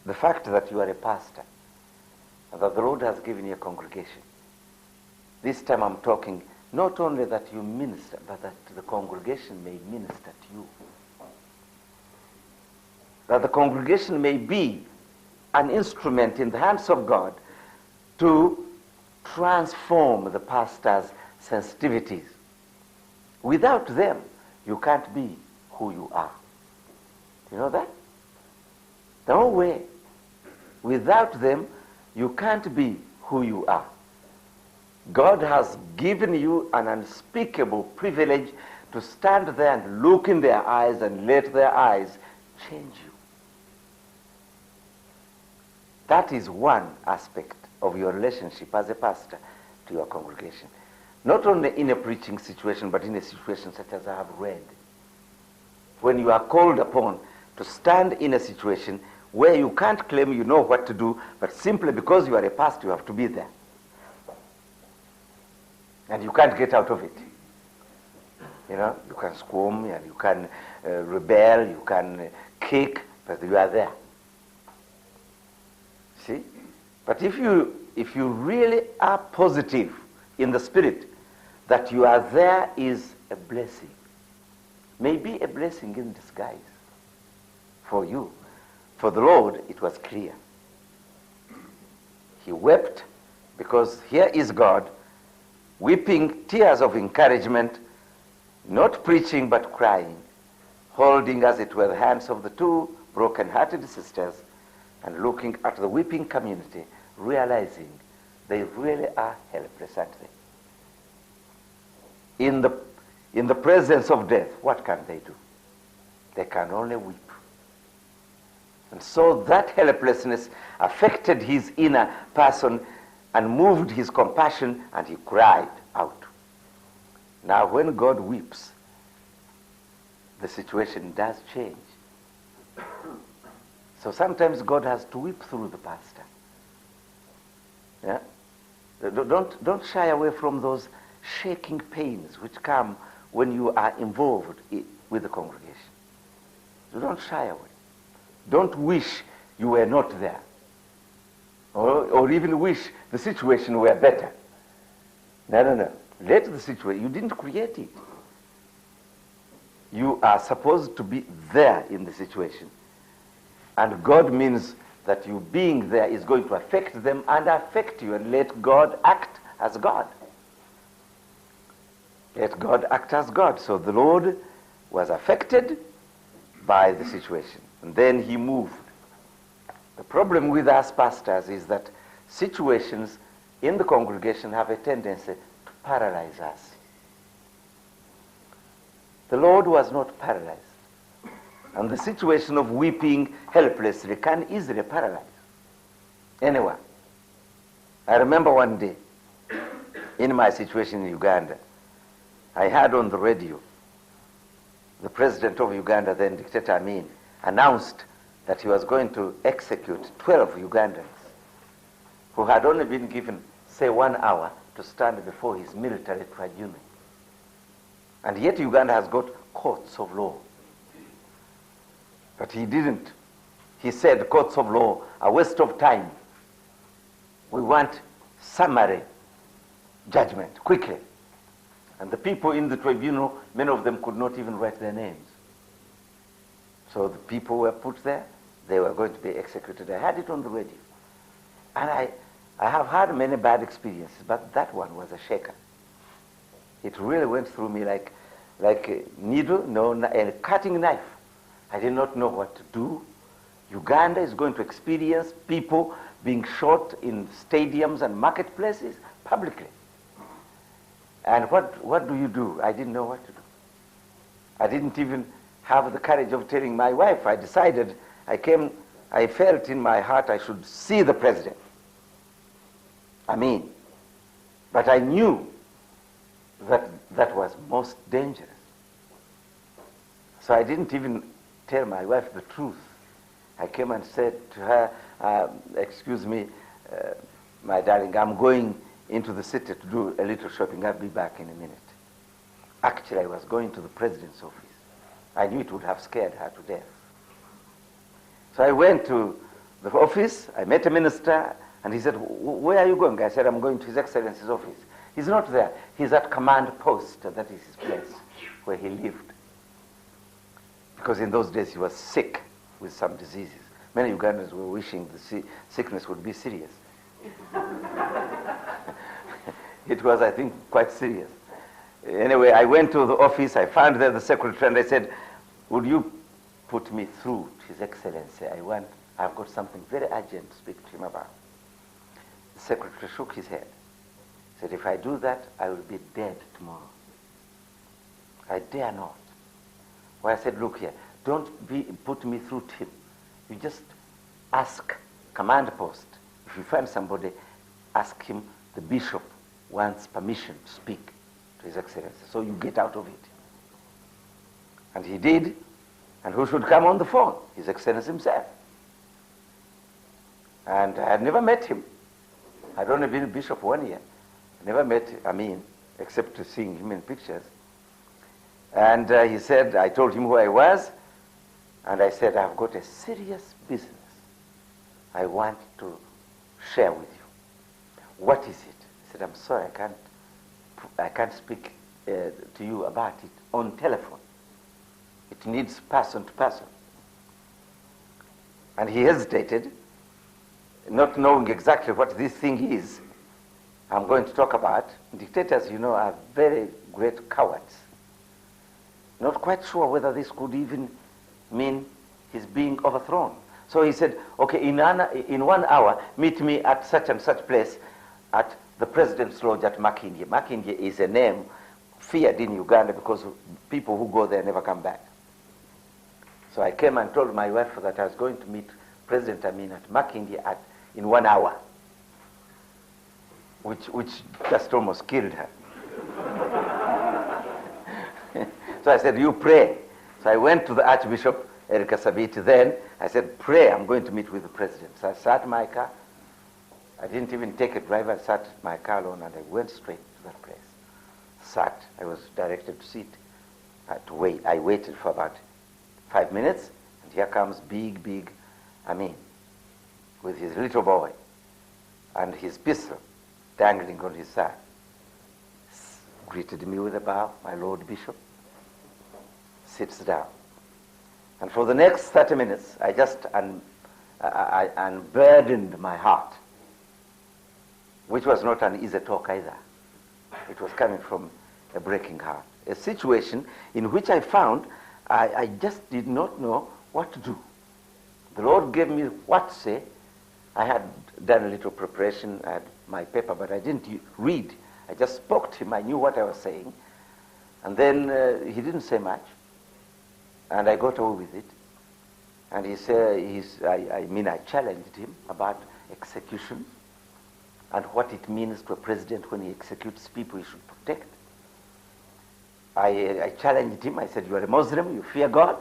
the fact that you are a pastor and that the Lord has given you a congregation. This time I'm talking not only that you minister, but that the congregation may minister to you. That the congregation may be an instrument in the hands of God to transform the pastor's sensitivities. Without them, you can't be who you are. You know that? No way. Without them, you can't be who you are. God has given you an unspeakable privilege to stand there and look in their eyes and let their eyes change you. That is one aspect of your relationship as a pastor to your congregation. Not only in a preaching situation, but in a situation such as I have read. When you are called upon to stand in a situation where you can't claim you know what to do, but simply because you are a pastor, you have to be there. And you can't get out of it. You know, you can squirm, and you can rebel, you can kick, but you are there. See? But if you really are positive in the spirit, that you are there is a blessing. Maybe a blessing in disguise for you. For the Lord, it was clear. He wept because here is God weeping tears of encouragement, not preaching but crying, holding as it were the hands of the two broken-hearted sisters and looking at the weeping community, realizing they really are helpless, aren't they? In the presence of death, what can they do? They can only weep. And so that helplessness affected his inner person and moved his compassion, and he cried out. Now, when God weeps, the situation does change. So sometimes God has to weep through the pastor. Yeah? Don't shy away from those shaking pains which come when you are involved with the congregation. Don't shy away. Don't wish you were not there. Or even wish the situation were better. No. Let the situation, you didn't create it. You are supposed to be there in the situation. And God means that you being there is going to affect them and affect you, and let God act as God. Let God act as God. So the Lord was affected by the situation. And then he moved. The problem with us pastors is that situations in the congregation have a tendency to paralyze us. The Lord was not paralyzed. And the situation of weeping helplessly can easily paralyze anyone. I remember one day, in my situation in Uganda, I heard on the radio the president of Uganda, then Dictator Amin, announced that he was going to execute 12 Ugandans who had only been given, say, 1 hour to stand before his military tribunal. And yet Uganda has got courts of law. But he didn't. He said courts of law are a waste of time. We want summary judgment, quickly. And the people in the tribunal, many of them could not even write their names. So the people were put there. They were going to be executed. I had it on the radio. And I have had many bad experiences, but that one was a shaker. It really went through me like a needle, a cutting knife. I did not know what to do. Uganda is going to experience people being shot in stadiums and marketplaces publicly. And what do you do? I didn't know what to do. I didn't even have the courage of telling my wife. I decided, I felt in my heart I should see the president. But I knew that was most dangerous. So I didn't even tell my wife the truth. I came and said to her, excuse me, my darling, I'm going into the city to do a little shopping. I'll be back in a minute. Actually, I was going to the president's office. I knew it would have scared her to death. So I went to the office, I met a minister, and he said, where are you going? I said, I'm going to His Excellency's office. He's not there. He's at command post. That is his place where he lived. Because in those days he was sick with some diseases. Many Ugandans were wishing the sickness would be serious. It was, I think, quite serious. Anyway, I went to the office, I found there the secretary, and I said, would you put me through to His Excellency? I've got something very urgent to speak to him about. The secretary shook his head. He said, if I do that, I will be dead tomorrow. I dare not. Well, I said, look here, don't put me through to him. You just ask command post. If you find somebody, ask him, the bishop wants permission to speak to His Excellency. So you get out of it. And he did. And who should come on the phone? His Excellency himself. And I had never met him. I'd only been bishop 1 year. I never met Amin, except seeing him in pictures. And he said, I told him who I was, and I said, I've got a serious business I want to share with you. What is it? He said, I'm sorry, I can't speak to you about it on telephone. It needs person to person. And he hesitated, not knowing exactly what this thing is I'm going to talk about. Dictators, you know, are very great cowards. Not quite sure whether this could even mean he's being overthrown. So he said, okay, in 1 hour, meet me at such and such place at the President's Lodge at Makindye. Makindye is a name feared in Uganda because people who go there never come back. So I came and told my wife that I was going to meet President Amin at Makindye in 1 hour, which just almost killed her. So I said, you pray. So I went to the Archbishop, Erika Sabiti, then. I said, pray, I'm going to meet with the president. So I sat in my car. I didn't even take a driver. I sat in my car alone, and I went straight to that place. Sat. I was directed to sit, to wait. I waited for about 5 minutes, and here comes big Amin with his little boy and his pistol dangling on his side. Greeted me with a bow, my Lord Bishop. Sits down. And for the next 30 minutes, I just unburdened my heart, which was not an easy talk either. It was coming from a breaking heart. A situation in which I found I just did not know what to do. The Lord gave me what to say. I had done a little preparation, I had my paper, but I didn't read. I just spoke to him. I knew what I was saying. And then he didn't say much. And I got away with it. And he said, I challenged him about execution and what it means to a president when he executes people he should protect. I challenged him. I said, you are a Muslim, you fear God.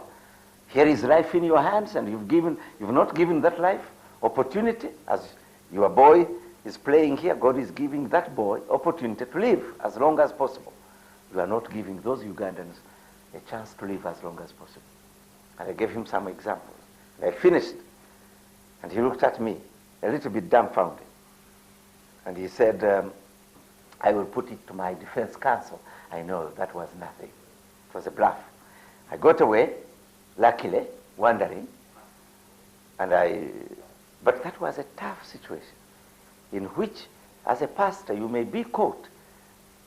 Here is life in your hands, and you've not given that life opportunity. As your boy is playing here, God is giving that boy opportunity to live as long as possible. You are not giving those Ugandans a chance to live as long as possible. And I gave him some examples. I finished, and he looked at me, a little bit dumbfounded. And he said, I will put it to my defense counsel. I know that was nothing. It was a bluff. I got away, luckily, wondering, but that was a tough situation in which, as a pastor, you may be caught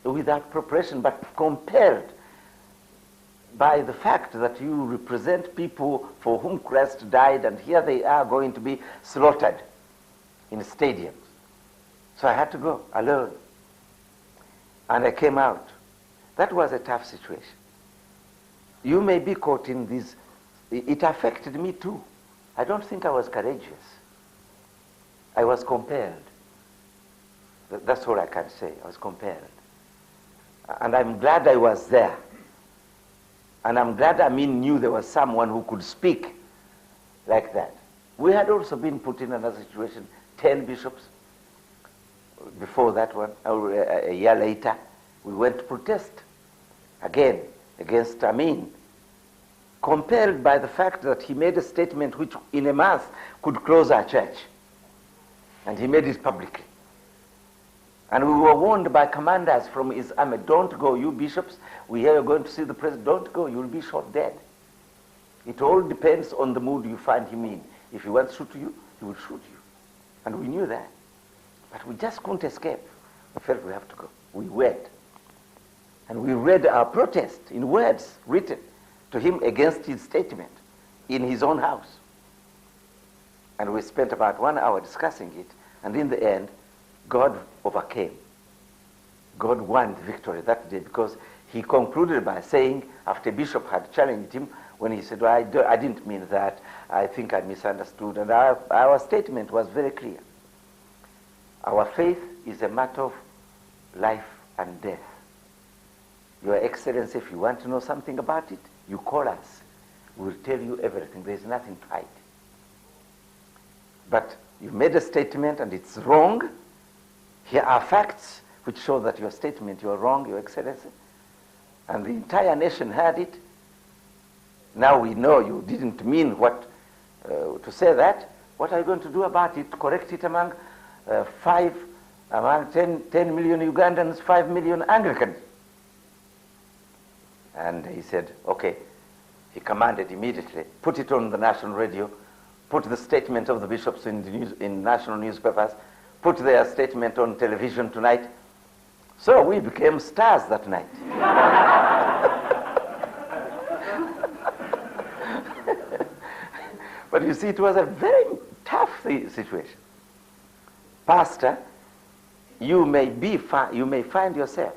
without preparation, but compelled by the fact that you represent people for whom Christ died, and here they are going to be slaughtered in stadiums. So I had to go alone. And I came out. That was a tough situation. You may be caught in this. It affected me too. I don't think I was courageous. I was compelled. That's all I can say. I was compelled. And I'm glad I was there. And I'm glad Amin knew there was someone who could speak like that. We had also been put in another situation, 10 bishops. Before that one, a year later, we went to protest again against Amin. compelled by the fact that he made a statement which in a month could close our church. And he made it publicly. And we were warned by commanders from his army, don't go, you bishops, we hear you're going to see the president, don't go, you'll be shot dead. It all depends on the mood you find him in. If he wants to shoot you, he will shoot you. And we knew that. But we just couldn't escape. We felt we have to go. We went. And we read our protest in words written to him against his statement in his own house. And we spent about 1 hour discussing it, and in the end, God overcame. God won the victory that day, because he concluded by saying, after Bishop had challenged him, when he said, well, I didn't mean that, I think I misunderstood, and our statement was very clear. Our faith is a matter of life and death. Your Excellency, if you want to know something about it, you call us. We'll tell you everything. There's nothing to hide. But you made a statement and it's wrong. Here are facts which show that your statement, you're wrong, Your Excellency. And the entire nation heard it. Now we know you didn't mean what to say that. What are you going to do about it? Correct it among 10 million Ugandans, 5 million Anglicans. And he said, okay. He commanded immediately, put it on the national radio, put the statement of the bishops in national newspapers, put their statement on television tonight. So we became stars that night. But you see, it was a very tough situation. Pastor, you may find yourself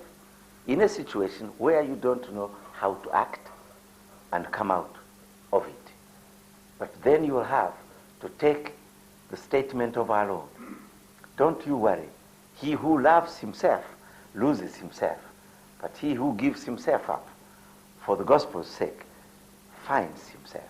in a situation where you don't know how to act and come out of it. But then you will have to take the statement of our Lord. Don't you worry. He who loves himself loses himself. But he who gives himself up for the gospel's sake finds himself.